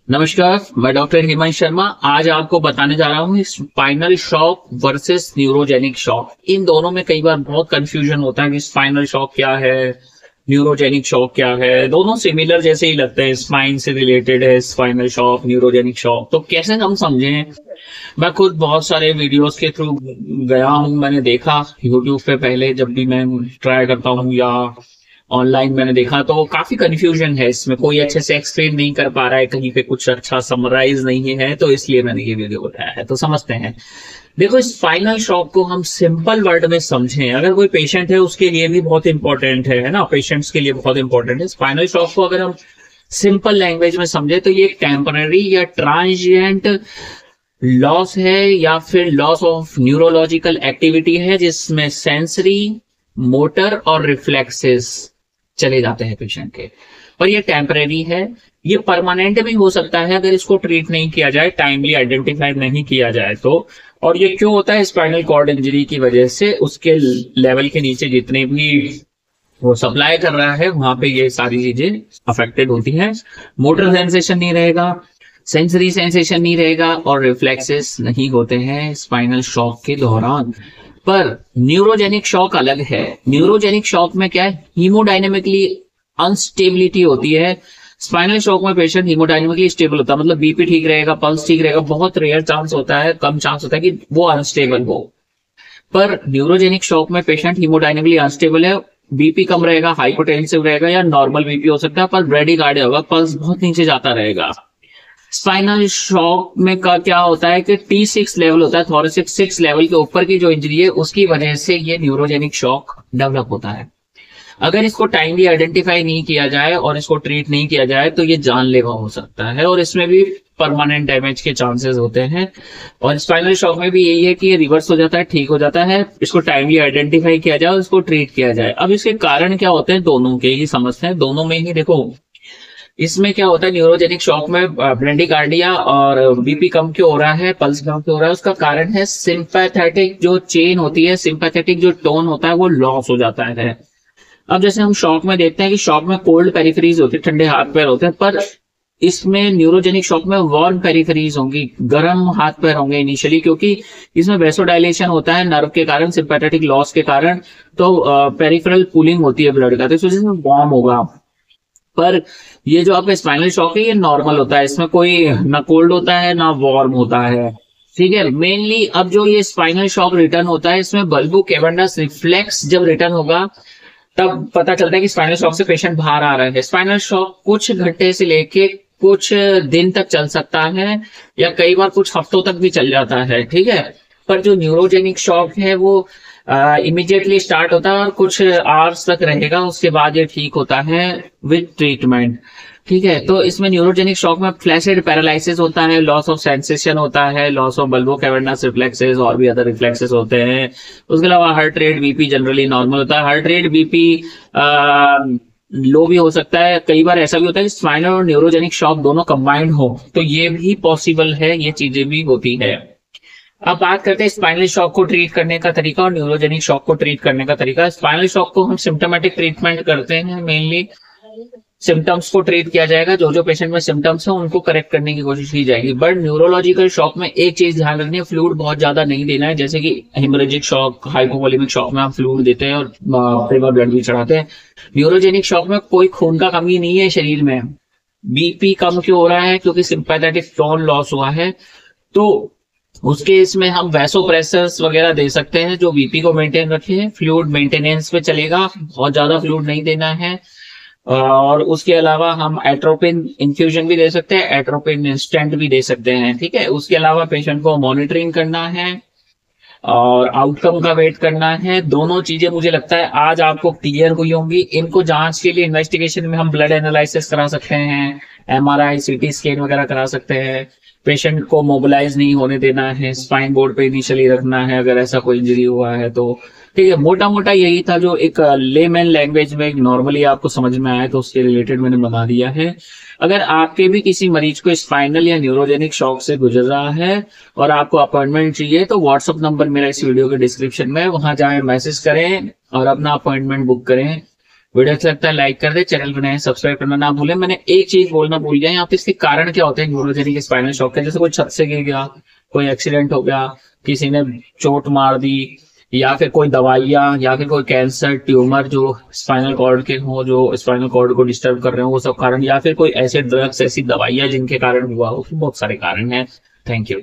नमस्कार, मैं डॉक्टर हेमंत शर्मा। आज आपको बताने जा रहा हूँ spinal shock versus neurogenic shock. इन दोनों में कई बार बहुत कंफ्यूजन होता है कि स्पाइनल शॉक क्या है, न्यूरोजेनिक शॉक क्या है। दोनों सिमिलर जैसे ही लगते हैं, स्पाइन से रिलेटेड है स्पाइनल शॉक, न्यूरोजेनिक शॉक। तो कैसे हम समझें? मैं खुद बहुत सारे वीडियोस के थ्रू गया हूँ, मैंने देखा यूट्यूब पे। पहले जब भी मैं ट्राई करता हूँ या ऑनलाइन मैंने देखा तो काफी कंफ्यूजन है इसमें, कोई अच्छे से एक्सप्लेन नहीं कर पा रहा है, कहीं पे कुछ अच्छा समराइज नहीं है, तो इसलिए मैंने ये वीडियो बनाया है। तो समझते हैं। देखो, स्पाइनल शॉक को हम सिंपल वर्ड में समझें, अगर कोई पेशेंट है उसके लिए भी बहुत इंपॉर्टेंट है ना, पेशेंट्स के लिए बहुत इंपॉर्टेंट है। स्पाइनल शॉक को अगर हम सिंपल लैंग्वेज में समझे तो ये टेम्पररी या ट्रांजिएंट लॉस है या फिर लॉस ऑफ न्यूरोलॉजिकल एक्टिविटी है, जिसमें सेंसरी, मोटर और रिफ्लेक्सेस चले जाते हैं पेशेंट के। पर ये टेम्परेरी है। ये परमानेंट भी हो सकता है अगर इसको ट्रीट नहीं किया जाए, टाइमली आइडेंटिफाई नहीं किया जाए तो। और ये क्यों होता है? स्पाइनल कॉर्ड इंजरी की वजह से उसके लेवल के नीचे जितने भी वो सप्लाई कर रहा है वहां पे ये सारी चीजें अफेक्टेड होती हैं। मोटर सेंसेशन नहीं रहेगा, सेंसरी सेंसेशन नहीं रहेगा और रिफ्लेक्सेस नहीं होते हैं स्पाइनल शॉक के दौरान। पर न्यूरोजेनिक शॉक अलग है। न्यूरोजेनिक शॉक में क्या है? हीमोडायनेमिकली अनस्टेबिलिटी होती है। स्पाइनल शॉक में पेशेंट हीमोडायनेमिकली स्टेबल होता है, मतलब बीपी ठीक रहेगा, पल्स ठीक रहेगा। बहुत रेयर चांस होता है, कम चांस होता है कि वो अनस्टेबल हो। पर न्यूरोजेनिक शॉक में पेशेंट हीमोडायनेमिकली अनस्टेबल है, बीपी कम रहेगा, हाइपोटेंसिव रहेगा या नॉर्मल बीपी हो सकता है, पर ब्रेडिकार्डिया होगा, पल्स बहुत नीचे जाता रहेगा। स्पाइनल शॉक में का क्या होता है कि T6 लेवल होता है, थोरेसिक 6 लेवल के ऊपर की जो इंजरी है उसकी वजह से ये न्यूरोजेनिक शॉक डेवलप होता है। अगर इसको टाइमली आइडेंटिफाई नहीं किया जाए और इसको ट्रीट नहीं किया जाए तो ये जानलेवा हो सकता है और इसमें भी परमानेंट डैमेज के चांसेस होते हैं। और स्पाइनल शॉक में भी यही है कि ये रिवर्स हो जाता है, ठीक हो जाता है, इसको टाइमली आइडेंटिफाई किया जाए और इसको ट्रीट किया जाए। अब इसके कारण क्या होते हैं, दोनों के ही समझते हैं। दोनों में ही देखो, इसमें क्या होता है न्यूरोजेनिक शॉक में ब्रेडिकार्डिया और बीपी कम क्यों हो रहा है, पल्स कम क्यों हो रहा है, उसका कारण है सिंपैथेटिक जो चेन होती है, सिंपैथेटिक जो टोन होता है वो लॉस हो जाता है। अब जैसे हम शॉक में देखते हैं कि शॉक में कोल्ड पेरिफेरीज होती है, ठंडे हाथ पैर होते हैं, पर इसमें न्यूरोजेनिक शॉक में वार्म पेरिफेरीज होंगी, गर्म हाथ पैर होंगे इनिशियली, क्योंकि इसमें वेसोडाइलेशन होता है नर्व के कारण, सिंपैथेटिक लॉस के कारण। तो पेरिफेरल कूलिंग होती है ब्लड का, तो इस वजह से वार्म होगा। पर ये जो आपका स्पाइनल शॉक है ये नॉर्मल होता है, इसमें कोई ना कोल्ड होता है ना वार्म होता है, ठीक है। मेनली अब जो ये स्पाइनल शॉक रिटर्न होता है, इसमें बल्बो कैवर्नस रिफ्लेक्स जब रिटर्न होगा तब पता चलता है कि स्पाइनल शॉक से पेशेंट बाहर आ रहा है। स्पाइनल शॉक कुछ घंटे से लेके कुछ दिन तक चल सकता है या कई बार कुछ हफ्तों तक भी चल जाता है, ठीक है। पर जो न्यूरोजेनिक शॉक है वो इमीडिएटली स्टार्ट होता है और कुछ आवर्स तक रहेगा, उसके बाद ये ठीक होता है विद ट्रीटमेंट, ठीक है। तो इसमें न्यूरोजेनिक शॉक में फ्लैसिड पैरालिसिस होता है, लॉस ऑफ सेंसेशन होता है, loss of bulbo cavernous reflexes और भी अदर रिफ्लेक्सेस होते हैं। उसके अलावा heart rate, BP generally normal होता है। हार्ट रेट, बीपी लो भी हो सकता है। कई बार ऐसा भी होता है कि स्पाइनल और न्यूरोजेनिक शॉक दोनों कंबाइंड हो, तो ये भी पॉसिबल है, ये चीजें भी होती है। अब बात करते हैं स्पाइनल शॉक को ट्रीट करने का तरीका और न्यूरोजेनिक शॉक को ट्रीट करने का तरीका। स्पाइनल शॉक को हम सिम्टोमेटिक ट्रीटमेंट करते हैं, मेनली सिम्टम्स को ट्रीट किया जाएगा, जो जो पेशेंट में सिम्टम्स है उनको करेक्ट करने की कोशिश की जाएगी। बट न्यूरोलॉजिकल शॉक में एक चीज ध्यान रखनी है, फ्लूइड बहुत ज्यादा नहीं देना है। जैसे कि हेमोरेजिक शॉक, हाइपोवोलेमिक शॉक में आप फ्लूइड देते हैं और कई बार ब्लड भी चढ़ाते हैं। न्यूरोजेनिक शॉक में कोई खून का कमी नहीं है शरीर में। बीपी कम क्यों हो रहा है? क्योंकि सिंपैथेटिक टोन लॉस हुआ है। तो उस केस में हम वैसोप्रेसर्स वगैरह दे सकते हैं जो बीपी को मेंटेन रखे। फ्लूइड मेंटेनेंस पे चलेगा, बहुत ज्यादा फ्लूइड नहीं देना है। और उसके अलावा हम एट्रोपिन इन्फ्यूजन भी दे सकते हैं, एट्रोपिन इंस्टेंट भी दे सकते हैं, ठीक है। उसके अलावा पेशेंट को मॉनिटरिंग करना है और आउटकम का वेट करना है। दोनों चीजें मुझे लगता है आज आपको क्लियर हुई होंगी। इनको जांच के लिए इन्वेस्टिगेशन में हम ब्लड एनालिसिस करा सकते हैं, एमआरआई, सीटी स्कैन वगैरह करा सकते हैं। पेशेंट को मोबिलाइज नहीं होने देना है, स्पाइन बोर्ड पे इनिशियली रखना है अगर ऐसा कोई इंजरी हुआ है तो, ठीक है। मोटा मोटा यही था जो एक लेमैन लैंग्वेज में नॉर्मली आपको समझ में आया, तो उसके रिलेटेड मैंने बना दिया है। अगर आपके भी किसी मरीज को स्पाइनल या न्यूरोजेनिक शॉक से गुजर रहा है और आपको अपॉइंटमेंट चाहिए तो व्हाट्सअप नंबर मेरा इस वीडियो के डिस्क्रिप्शन में, वहां जाए, मैसेज करें और अपना अपॉइंटमेंट बुक करें। वीडियो अच्छा लगता है लाइक कर दे, चैनल पर नए सब्सक्राइब करना ना भूलें। मैंने एक चीज बोलना भूल गया, यहाँ पे इसके कारण क्या होते हैं न्यूरोजेनिक स्पाइनल शॉक के, जैसे कोई छत से गिर गया, कोई एक्सीडेंट हो गया, किसी ने चोट मार दी, या फिर कोई दवाइयाँ, या फिर कोई कैंसर ट्यूमर जो स्पाइनल कॉर्ड के हो, जो स्पाइनल कॉर्ड को डिस्टर्ब कर रहे हो, वो सब कारण, या फिर कोई ऐसे ड्रग्स, ऐसी दवाइयाँ जिनके कारण हुआ हो, बहुत सारे कारण हैं। Thank you.